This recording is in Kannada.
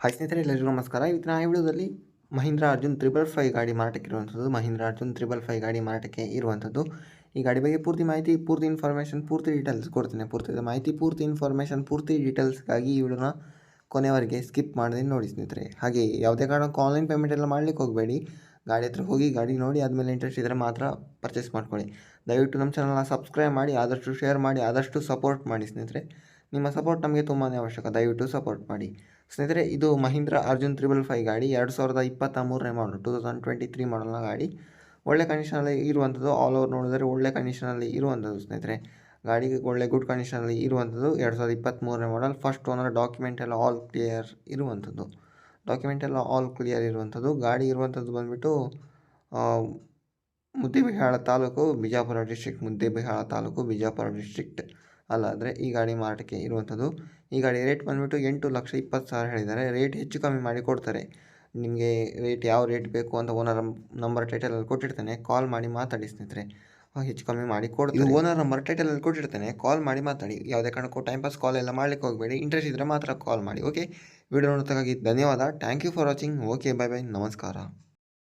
ಹಾಯ್ ಸ್ನೇಹಿತರೆ, ಎಲ್ಲರಿಗೂ ನಮಸ್ಕಾರ. ಇವತ್ತಿನ ಈ ವಿಡಿಯೋದಲ್ಲಿ ಮಹೀಂದ್ರ ಅರ್ಜುನ್ 555 ಗಾಡಿ ಮಾರಾಟಕ್ಕೆ ಇರುವಂಥದ್ದು. ಮಹೀಂದ್ರ ಅರ್ಜುನ್ 555 ಗಾಡಿ ಮಾರಾಟಕ್ಕೆ ಇರುವಂಥದ್ದು. ಈ ಗಾಡಿ ಬಗ್ಗೆ ಪೂರ್ತಿ ಮಾಹಿತಿ, ಪೂರ್ತಿ ಇನ್ಫಾರ್ಮೇಷನ್, ಪೂರ್ತಿ ಡೀಟೇಲ್ಸ್ ಕೊಡ್ತೀನಿ. ಪೂರ್ತಿ ಮಾಹಿತಿ, ಪೂರ್ತಿ ಇನ್ಫಾರ್ಮೇಷನ್, ಪೂರ್ತಿ ಡೀಟೇಲ್ಸ್ಗಾಗಿ ಈ ವಿಡಿಯೋನ ಕೊನೆವರೆಗೆ ಸ್ಕಿಪ್ ಮಾಡದೆ ನೋಡಿ ಸ್ನೇಹಿತರೆ. ಹಾಗೆ ಯಾವುದೇ ಕಾರಣಕ್ಕೂ ಆನ್ಲೈನ್ ಪೇಮೆಂಟ್ ಎಲ್ಲ ಮಾಡಲಿಕ್ಕೆ ಹೋಗಬೇಡಿ. ಗಾಡಿ ಹತ್ರ ಹೋಗಿ ಗಾಡಿ ನೋಡಿ ಆದಮೇಲೆ ಇಂಟ್ರೆಸ್ಟ್ ಇದ್ದರೆ ಮಾತ್ರ ಪರ್ಚೇಸ್ ಮಾಡ್ಕೊಳ್ಳಿ. ದಯವಿಟ್ಟು ನಮ್ಮ ಚಾನಲ್ನ ಸಬ್ಸ್ಕ್ರೈಬ್ ಮಾಡಿ, ಆದಷ್ಟು ಶೇರ್ ಮಾಡಿ, ಆದಷ್ಟು ಸಪೋರ್ಟ್ ಮಾಡಿ ಸ್ನೇಹಿತರೆ. ನಿಮ್ಮ ಸಪೋರ್ಟ್ ನಮಗೆ ತುಂಬಾ ಅವಶ್ಯಕ. ದಯವಿಟ್ಟು ಸಪೋರ್ಟ್ ಮಾಡಿ ಸ್ನೇಹಿತರೆ. ಇದು ಮಹೀಂದ್ರ ಅರ್ಜುನ್ 555 ಗಾಡಿ 2023ನೇ ಮಾಡಲು 2023 ಮಾಡಲ್ನ ಗಾಡಿ. ಒಳ್ಳೆ ಕಂಡೀಷನಲ್ಲಿ ಇರುವಂಥದ್ದು. ಆಲ್ ಓವರ್ ನೋಡಿದರೆ ಒಳ್ಳೆ ಕಂಡೀಷನಲ್ಲಿ ಇರುವಂಥದ್ದು ಸ್ನೇಹಿತರೆ. ಗಾಡಿಗೆ ಒಳ್ಳೆ ಗುಡ್ ಕಂಡೀಷನಲ್ಲಿ ಇರುವಂಥದ್ದು. 2023ನೇ ಮಾಡಲ್. First owner. ಡಾಕ್ಯುಮೆಂಟ್ ಎಲ್ಲ ಆಲ್ ಕ್ಲಿಯರ್ ಇರುವಂಥದ್ದು. ಗಾಡಿ ಇರುವಂಥದ್ದು ಬಂದುಬಿಟ್ಟು ಮುದ್ದೇಬಿಹಾಳ ತಾಲೂಕು, ಬಿಜಾಪುರ ಡಿಸ್ಟ್ರಿಕ್ಟ್ ಅಲ್ಲಾದರೆ ಈ ಗಾಡಿ ಮಾರಾಟಕ್ಕೆ ಇರುವಂಥದ್ದು. ಈ ಗಾಡಿ ರೇಟ್ ಬಂದುಬಿಟ್ಟು 8,20,000 ಹೇಳಿದ್ದಾರೆ. ರೇಟ್ ಹೆಚ್ಚು ಕಮ್ಮಿ ಮಾಡಿ ಕೊಡ್ತಾರೆ. ನಿಮಗೆ ಯಾವ ರೇಟ್ ಬೇಕು ಅಂತ ಓನರ್ ನಂಬರ್ ಟೈಟಲಲ್ಲಿ ಕೊಟ್ಟಿರ್ತಾನೆ, ಕಾಲ್ ಮಾಡಿ ಮಾತಾಡಿ ಸ್ನೇಹಿತರೆ. ಹೆಚ್ಚು ಕಮ್ಮಿ ಮಾಡಿ ಕೊಡ್ತಾರೆ. ಓನರ್ ನಂಬರ್ ಟೈಟಲಲ್ಲಿ ಕೊಟ್ಟಿರ್ತಾನೆ, ಕಾಲ್ ಮಾಡಿ ಮಾತಾಡಿ. ಯಾವುದೇ ಕಾರಣಕ್ಕೂ ಟೈಮ್ ಪಾಸ್ ಕಾಲ್ ಎಲ್ಲ ಮಾಡಲಿಕ್ಕೆ ಹೋಗಬೇಡಿ. ಇಂಟ್ರೆಸ್ಟ್ ಇದ್ದರೆ ಮಾತ್ರ ಕಾಲ್ ಮಾಡಿ. ಓಕೆ, ವಿಡಿಯೋ ನೋಡೋದಕ್ಕಾಗಿ ಧನ್ಯವಾದ. Thank you for watching. Okay, bye bye, ನಮಸ್ಕಾರ.